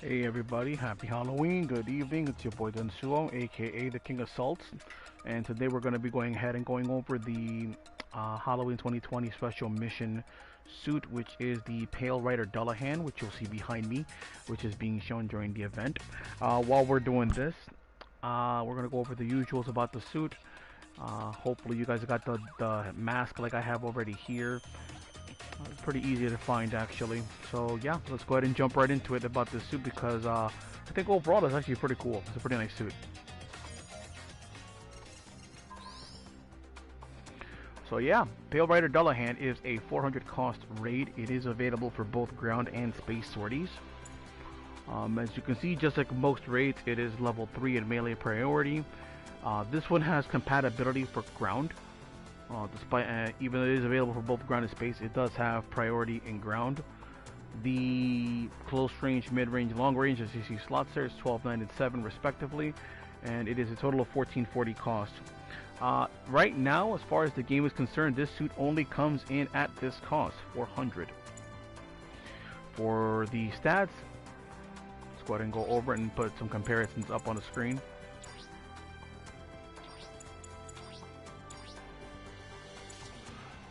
Hey everybody, happy Halloween, good evening, it's your boy Densuo, aka the King of Salts, and today we're going to be going ahead and going over the Halloween 2020 special mission suit, which is the Pale Rider Dullahan, which you'll see behind me, which is being shown during the event. While we're doing this, we're going to go over the usuals about the suit. Hopefully you guys got the mask like I have already here. It's pretty easy to find actually. So yeah, let's go ahead and jump right into it about this suit because I think overall it's actually pretty cool. It's a pretty nice suit. So yeah, Pale Rider Dullahan is a 400 cost raid. It is available for both ground and space sorties. As you can see, just like most raids, it is level 3 in melee priority. This one has compatibility for ground. Despite even though it is available for both ground and space, it does have priority in ground. The close range, mid range, long range, as you see slots there, is 12, 9, and 7 respectively, and it is a total of 1440 cost. Right now, as far as the game is concerned, this suit only comes in at this cost, 400. For the stats, let's go ahead and go over it and put some comparisons up on the screen.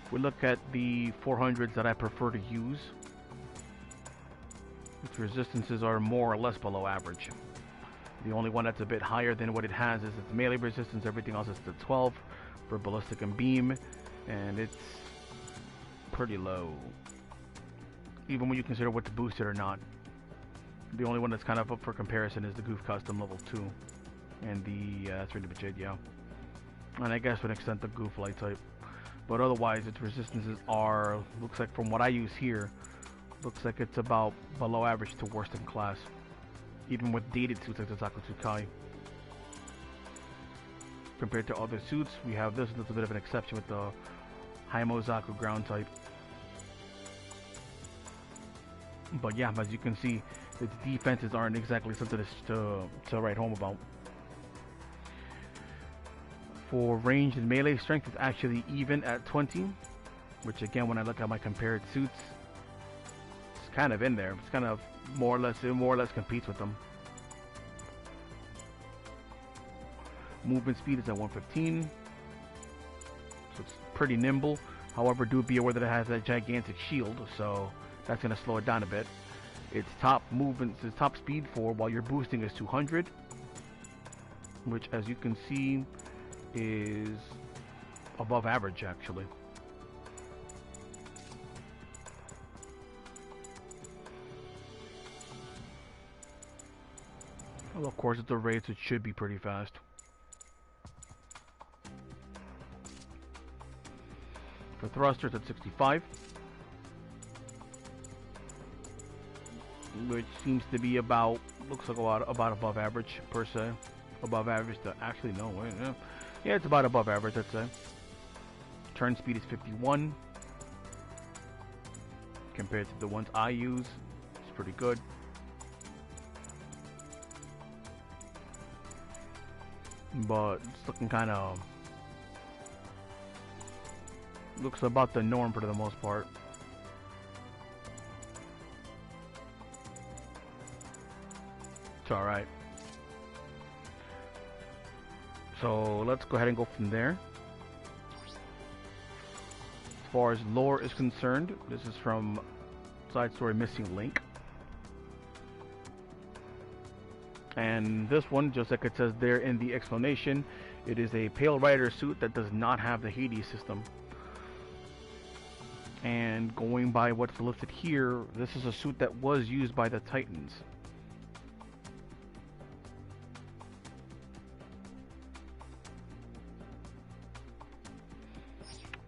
We look at the 400s that I prefer to use. Its resistances are more or less below average. The only one that's a bit higher than what it has is its melee resistance. Everything else is the 12 for ballistic and beam, and it's pretty low. Even when you consider what's boosted or not. The only one that's kind of up for comparison is the Goof Custom level 2. And that's pretty much it, yeah. And I guess to an extent the Goof Light type. But otherwise its resistances are, looks like from what I use here, looks like it's about below average to worst in class, even with dated suits like the Zakutsukai. Compared to other suits, we have this, and that's a bit of an exception with the Haimozaku ground type. But yeah, as you can see, its defenses aren't exactly something to write home about. For range and melee strength, it's actually even at 20, which again, when I look at my compared suits, it's kind of in there. It's kind of more or less competes with them. Movement speed is at 115, so it's pretty nimble. However, do be aware that it has that gigantic shield, so that's going to slow it down a bit. Its top speed for while you're boosting is 200, which, as you can see, is above average actually. Well, of course, at the rates it should be pretty fast. For thrusters at 65, which seems to be about, looks like about above average per se. Above average to, actually no, wait, yeah, it's about above average, I'd say. Turn speed is 51. Compared to the ones I use, it's pretty good. But it's looking kind of, looks about the norm for the most part. It's alright. So let's go ahead and go from there. As far as lore is concerned, this is from Side Story Missing Link. And this one, just like it says there in the explanation, it is a Pale Rider suit that does not have the Hades system. And going by what's listed here, this is a suit that was used by the Titans.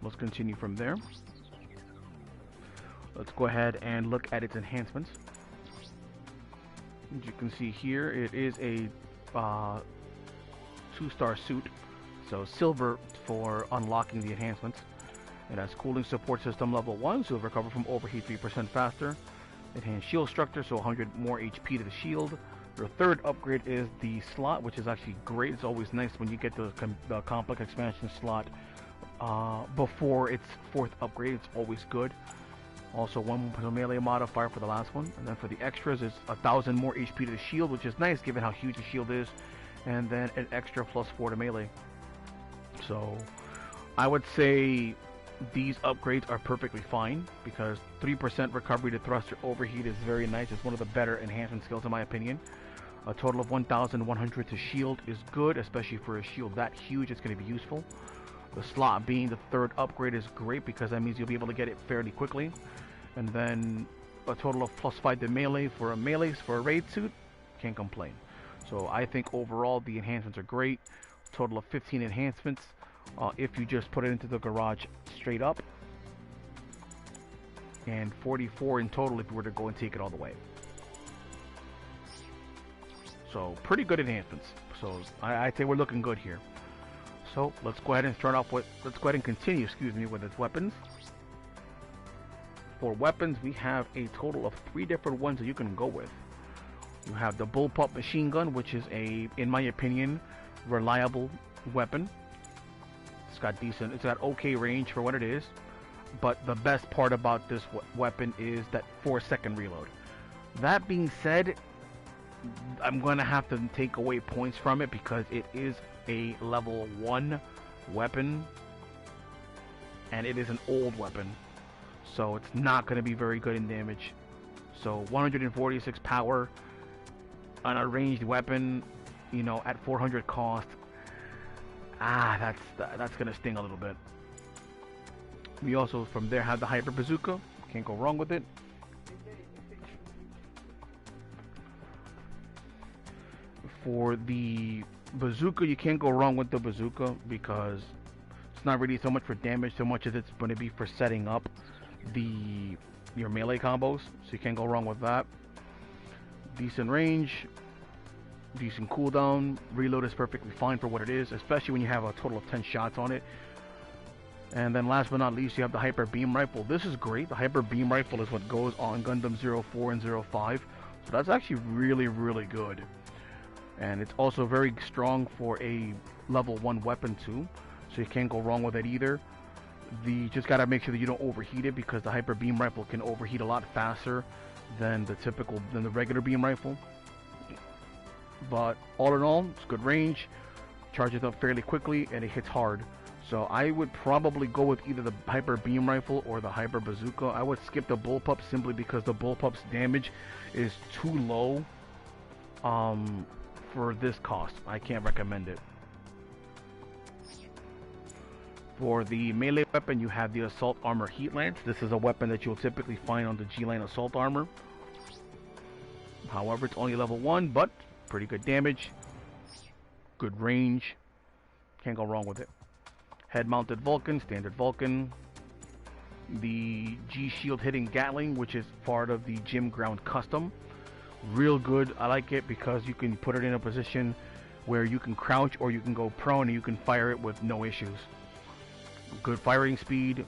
Let's continue from there. Let's go ahead and look at its enhancements. As you can see here, it is a 2-star suit, so silver for unlocking the enhancements. It has cooling support system level 1, so it'll recover from overheat 3% faster. Enhanced shield structure, so 100 more HP to the shield. Your third upgrade is the slot, which is actually great. It's always nice when you get the complex expansion slot before its fourth upgrade. It's always good. Also 1 melee modifier for the last one. And then for the extras, it's 1,000 more HP to the shield, which is nice given how huge the shield is. And then an extra +4 to melee. So I would say these upgrades are perfectly fine because 3% recovery to thruster overheat is very nice. It's one of the better enhancement skills in my opinion. A total of 1,100 to shield is good, especially for a shield that huge. It's going to be useful. The slot being the third upgrade is great because that means you'll be able to get it fairly quickly. And then a total of +5 to melee for a raid suit. Can't complain. So I think overall the enhancements are great. Total of 15 enhancements if you just put it into the garage straight up. And 44 in total if you were to go and take it all the way. So pretty good enhancements. So I'd say we're looking good here. So let's go ahead and continue, with its weapons. For weapons, we have a total of 3 different ones that you can go with. You have the bullpup machine gun, which is in my opinion, reliable weapon. It's got okay range for what it is. But the best part about this weapon is that 4-second reload. That being said, I'm going to have to take away points from it because it is a level 1 weapon and it is an old weapon, so it's not going to be very good in damage. So 146 power on a ranged weapon, at 400 cost, that's going to sting a little bit. We also from there have the hyper bazooka. Can't go wrong with it. For the bazooka, you can't go wrong with the bazooka because it's not really so much for damage so much as it's going to be for setting up your melee combos, so you can't go wrong with that. Decent range, decent cooldown, reload is perfectly fine for what it is, especially when you have a total of 10 shots on it. And then last but not least, you have the hyper beam rifle. This is great. The hyper beam rifle is what goes on Gundam 04 and 05, so that's actually really, really good. And it's also very strong for a level 1 weapon too, so you can't go wrong with it either. Just gotta make sure that you don't overheat it because the hyper beam rifle can overheat a lot faster than the regular beam rifle. But all in all, it's good range, charges up fairly quickly, and it hits hard. So I would probably go with either the hyper beam rifle or the hyper bazooka. I would skip the bullpup simply because the bullpup's damage is too low. For this cost, I can't recommend it. For the melee weapon, you have the assault armor heat lance. This is a weapon that you'll typically find on the G-line assault armor. However, it's only level 1, but pretty good damage, good range, can't go wrong with it. Head mounted Vulcan, standard Vulcan. The G shield hitting Gatling, which is part of the Gym Ground custom. Real good. I like it because you can put it in a position where you can crouch or you can go prone and you can fire it with no issues. Good firing speed.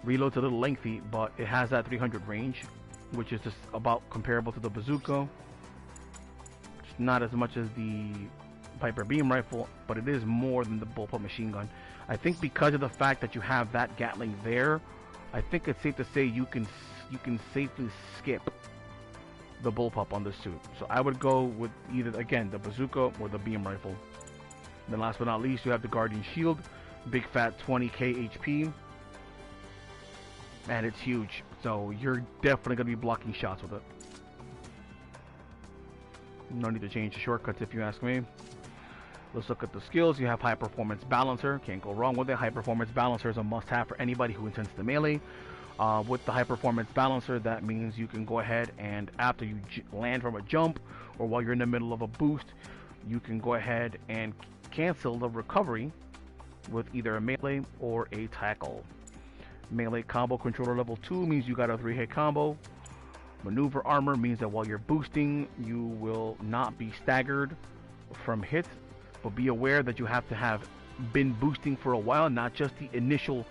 Reload's a little lengthy, but it has that 300 range, which is just about comparable to the bazooka. It's not as much as the Piper beam rifle, but it is more than the bullpup machine gun. I think because of the fact that you have that Gatling there, I think it's safe to say you can safely skip the bullpup on this suit. So I would go with either, again, the bazooka or the beam rifle. Then last but not least, you have the Guardian Shield, big fat 20k HP, and it's huge, so you're definitely going to be blocking shots with it. No need to change the shortcuts if you ask me. Let's look at the skills. You have High Performance Balancer, can't go wrong with it. High Performance Balancer is a must-have for anybody who intends to melee. With the High Performance Balancer, that means you can go ahead and after you land from a jump or while you're in the middle of a boost, you can go ahead and cancel the recovery with either a melee or a tackle. Melee combo controller level 2 means you got a 3-hit combo. Maneuver armor means that while you're boosting, you will not be staggered from hits, but be aware that you have to have been boosting for a while, not just the initial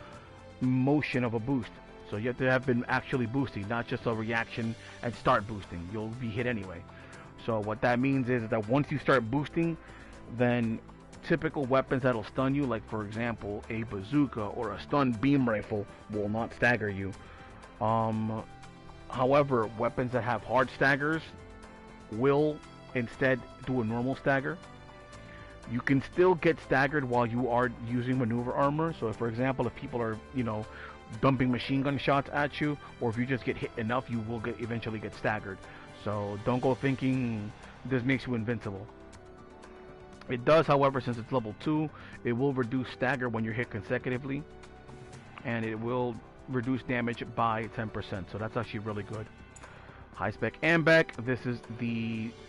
motion of a boost. So you have to have been actually boosting, not just a reaction and start boosting. You'll be hit anyway. So what that means is that once you start boosting, then typical weapons that'll stun you, like for example a bazooka or a stun beam rifle, will not stagger you. However, weapons that have hard staggers will instead do a normal stagger. You can still get staggered while you are using maneuver armor. So, if, for example, if people are, dumping machine gun shots at you, or if you just get hit enough, you will eventually get staggered. So, don't go thinking this makes you invincible. It does, however, since it's level 2, it will reduce stagger when you're hit consecutively, and it will reduce damage by 10%. So that's actually really good. High spec AMBAC. This is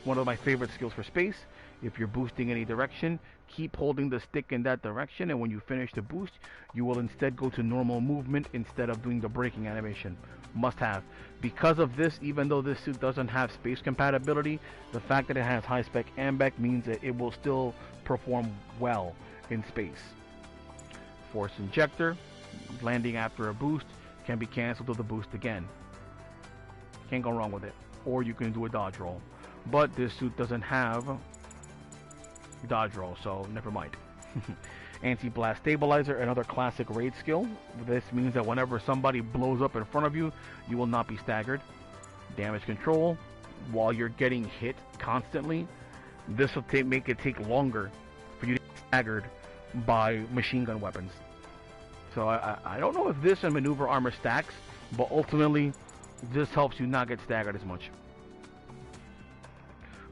one of my favorite skills for space. If you're boosting any direction, keep holding the stick in that direction, and when you finish the boost, you will instead go to normal movement instead of doing the braking animation. Must have. Because of this, even though this suit doesn't have space compatibility, the fact that it has high spec AMBAC means that it will still perform well in space. Force injector. Landing after a boost can be cancelled with a boost again. Can't go wrong with it. Or you can do a dodge roll. But this suit doesn't have dodge roll, so never mind. Anti-blast stabilizer, another classic raid skill. This means that whenever somebody blows up in front of you, you will not be staggered. Damage control, while you're getting hit constantly, this will make it take longer for you to get staggered by machine gun weapons. So I don't know if this and maneuver armor stacks, but ultimately this helps you not get staggered as much.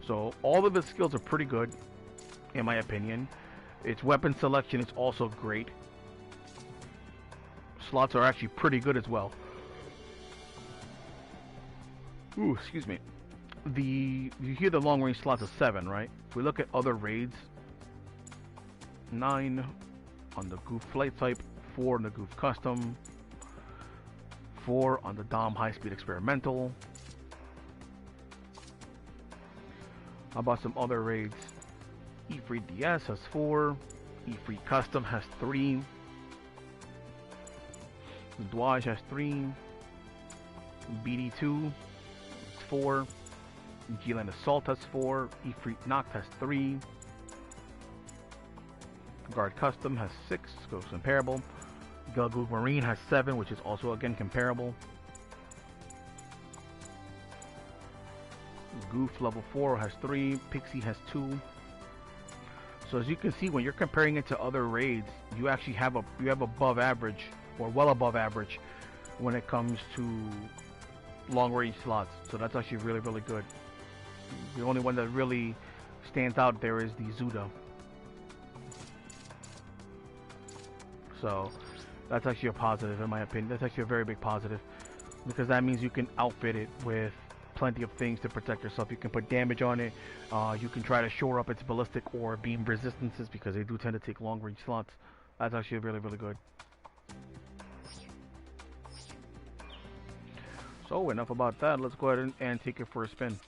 So all of the skills are pretty good, in my opinion. Its weapon selection is also great. Slots are actually pretty good as well. Ooh, excuse me. You hear the long range slots of 7, right? If we look at other raids, 9 on the Goof Flight type, 4 on the Goof Custom, 4 on the Dom High Speed Experimental. How about some other raids? E-Free DS has 4, E-Free Custom has 3, Dullahan has 3, BD2 has 4, G-Land Assault has 4, E-Free Noct has 3, Guard Custom has 6, goes comparable. Goof Marine has 7, which is also again comparable. Goof level 4 has 3, Pixie has 2. So as you can see, when you're comparing it to other raids, you actually have above average, or well above average, when it comes to long range slots. So that's actually really good. The only one that really stands out there is the Zuda. So that's actually a positive in my opinion. That's actually a very big positive, because that means you can outfit it with plenty of things to protect yourself. You can put damage on it. You can try to shore up its ballistic or beam resistances, because they do tend to take long range slots. That's actually really good. So enough about that. Let's go ahead and take it for a spin.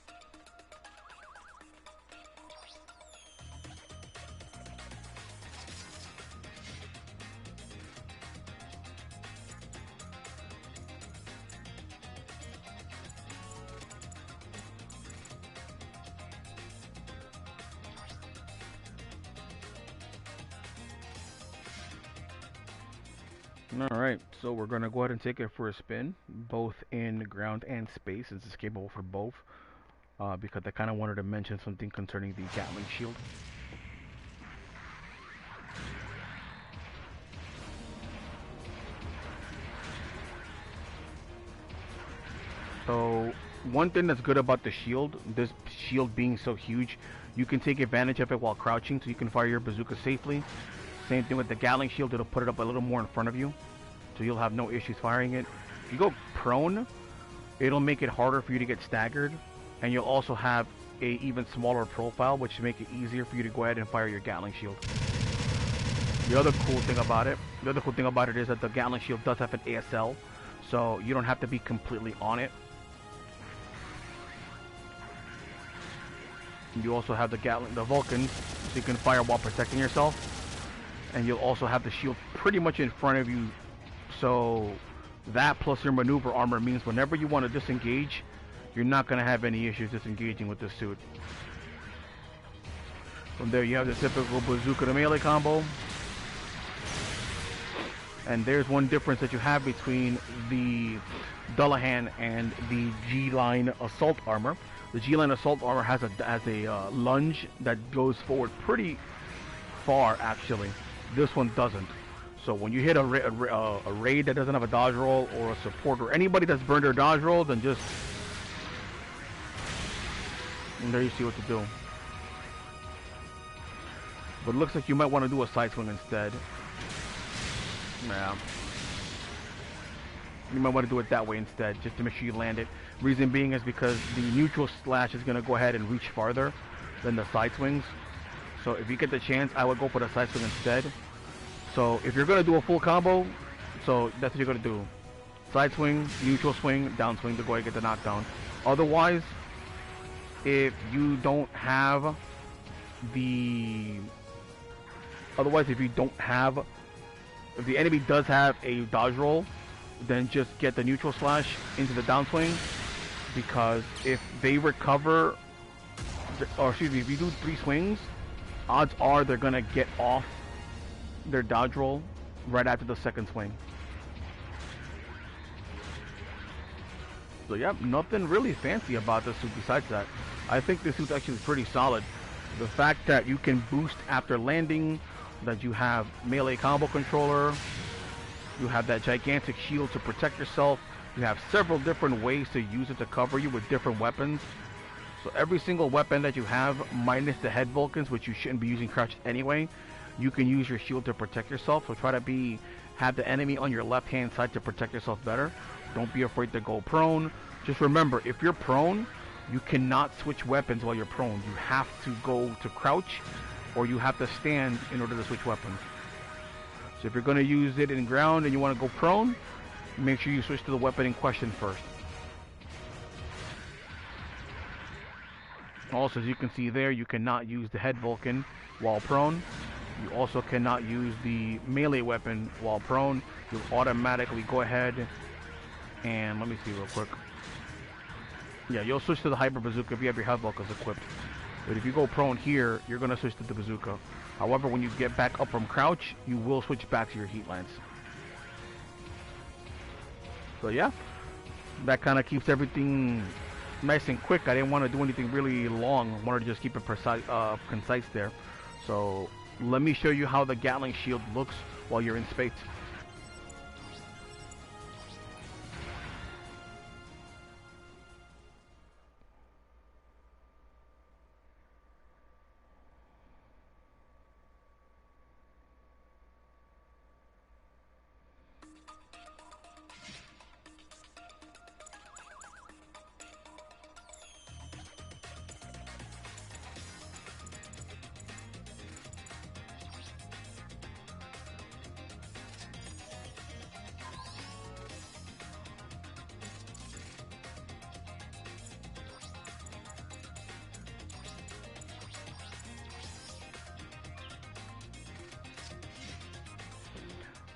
Alright, so we're going to go ahead and take it for a spin, both in ground and space, since it's capable for both, because I kind of wanted to mention something concerning the Gatling shield. So, one thing that's good about the shield, this shield being so huge, you can take advantage of it while crouching, so you can fire your bazooka safely. Same thing with the Gatling shield, it'll put it up a little more in front of you, so you'll have no issues firing it. If you go prone, it'll make it harder for you to get staggered, and you'll also have a even smaller profile, which will make it easier for you to go ahead and fire your Gatling shield. The other cool thing about it is that the Gatling shield does have an ASL, so you don't have to be completely on it. You also have the Vulcans, so you can fire while protecting yourself. And you'll also have the shield pretty much in front of you, so that plus your maneuver armor means whenever you want to disengage, you're not going to have any issues disengaging with this suit. From there you have the typical bazooka to melee combo, And there's one difference that you have between the Dullahan and the G-Line Assault Armor. The G-Line Assault Armor has a lunge that goes forward pretty far, actually. This one doesn't. So when you hit a raid that doesn't have a dodge roll, or a support, or anybody that's burned their dodge roll, then just... And there you see what to do. But it looks like you might want to do a side swing instead. Yeah. You might want to do it that way instead, just to make sure you land it. Reason being is because the neutral slash is going to go ahead and reach farther than the side swings. So if you get the chance, I would go for the side swing instead. So if you're going to do a full combo, so that's what you're going to do. Side swing, neutral swing, down swing to go ahead and get the knockdown. Otherwise, if you don't have the... Otherwise, if you don't have... If the enemy does have a dodge roll, then just get the neutral slash into the downswing, because if they recover, or excuse me, if you do 3 swings, odds are they're gonna get off their dodge roll right after the second swing. So yeah, nothing really fancy about this suit besides that. I think this suit's actually pretty solid. The fact that you can boost after landing, that you have melee combo controller, you have that gigantic shield to protect yourself, you have several different ways to use it to cover you with different weapons. So every single weapon that you have, minus the head Vulcans, which you shouldn't be using crouched anyway, you can use your shield to protect yourself. So try to have the enemy on your left hand side to protect yourself better. Don't be afraid to go prone. Just remember, if you're prone, you cannot switch weapons while you're prone. You have to go to crouch, or you have to stand in order to switch weapons. So if you're going to use it in ground and you want to go prone, make sure you switch to the weapon in question first. Also, as you can see there, you cannot use the head Vulcan while prone. You also cannot use the melee weapon while prone. You'll automatically go ahead and, let me see real quick. Yeah, you'll switch to the Hyper Bazooka if you have your head Vulcans equipped. But if you go prone here, you're going to switch to the bazooka. However, when you get back up from crouch, you will switch back to your heat lance. So yeah, that kind of keeps everything nice and quick. I didn't want to do anything really long. I wanted to just keep it concise there. So let me show you how the Gatling shield looks while you're in space.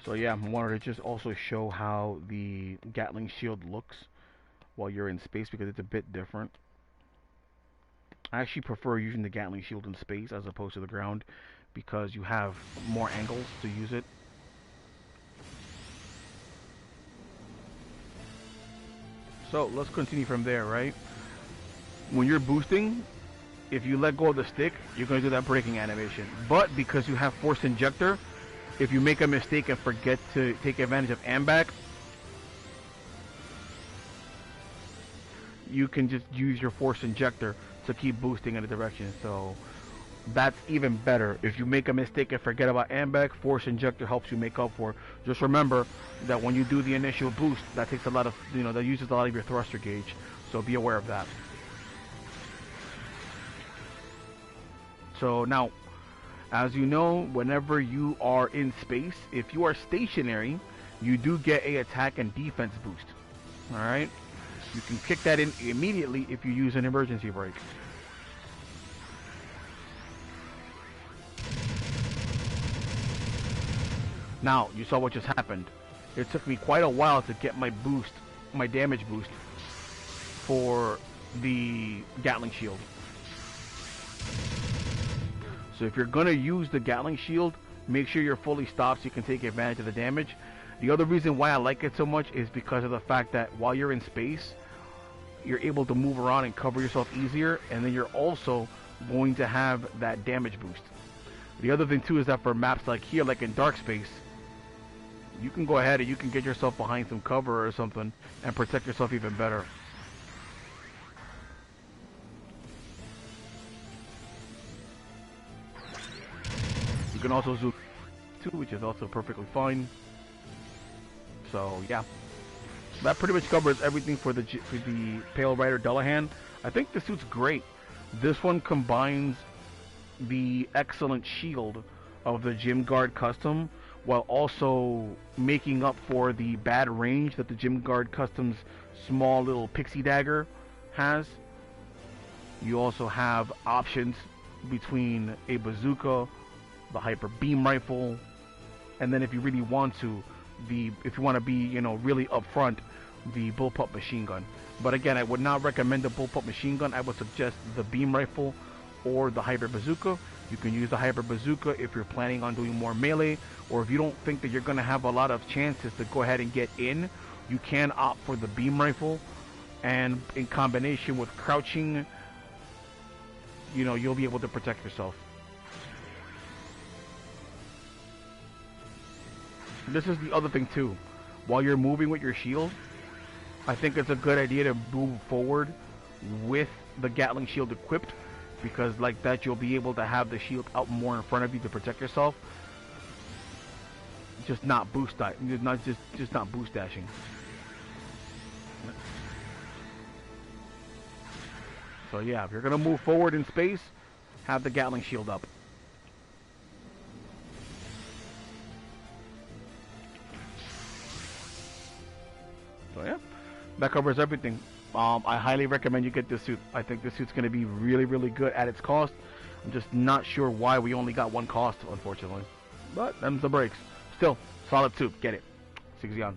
So yeah, I wanted to just also show how the Gatling shield looks while you're in space, because it's a bit different. I actually prefer using the Gatling shield in space as opposed to the ground, because you have more angles to use it. So let's continue from there, right? When you're boosting, if you let go of the stick, you're going to do that braking animation. But because you have force injector, if you make a mistake and forget to take advantage of AMBAC, you can just use your force injector to keep boosting in a direction. So that's even better. If you make a mistake and forget about AMBAC, force injector helps you make up for it. Just remember that when you do the initial boost, that takes a lot of, that uses a lot of your thruster gauge. So be aware of that. So now, as you know, whenever you are in space, if you are stationary, you do get a attack and defense boost. Alright? You can kick that in immediately if you use an emergency brake. Now, you saw what just happened. It took me quite a while to get my boost, my damage boost, for the Gatling shield. So if you're going to use the Gatling shield, make sure you're fully stopped so you can take advantage of the damage. The other reason why I like it so much is because of the fact that while you're in space, you're able to move around and cover yourself easier, and then you're also going to have that damage boost. The other thing too is that for maps like here, like in dark space, you can go ahead and you can get yourself behind some cover or something and protect yourself even better. You can also zoom too, which is also perfectly fine. So yeah, that pretty much covers everything for the Pale Rider Dullahan. I think the suit's great. This one combines the excellent shield of the Gym Guard Custom while also making up for the bad range that the Gym Guard Custom's small little pixie dagger has. You also have options between a bazooka, the hyper beam rifle, and then if you really want to, if you want to be, you know, really upfront, the bullpup machine gun. But again, I would not recommend the bullpup machine gun. I would suggest the beam rifle or the hyper bazooka. You can use the hyper bazooka if you're planning on doing more melee, or if you don't think that you're going to have a lot of chances to go ahead and get in, you can opt for the beam rifle, and in combination with crouching, you know, you'll be able to protect yourself. This is the other thing too. While you're moving with your shield, I think it's a good idea to move forward with the Gatling shield equipped, because like that you'll be able to have the shield out more in front of you to protect yourself. Just not boost just not boost dashing. So yeah, if you're gonna move forward in space, have the Gatling shield up. So yeah, that covers everything. I highly recommend you get this suit. I think this suit's going to be really, really good at its cost. I'm just not sure why we only got one cost, unfortunately. But them's the breaks. Still, solid suit. Get it. 6 on.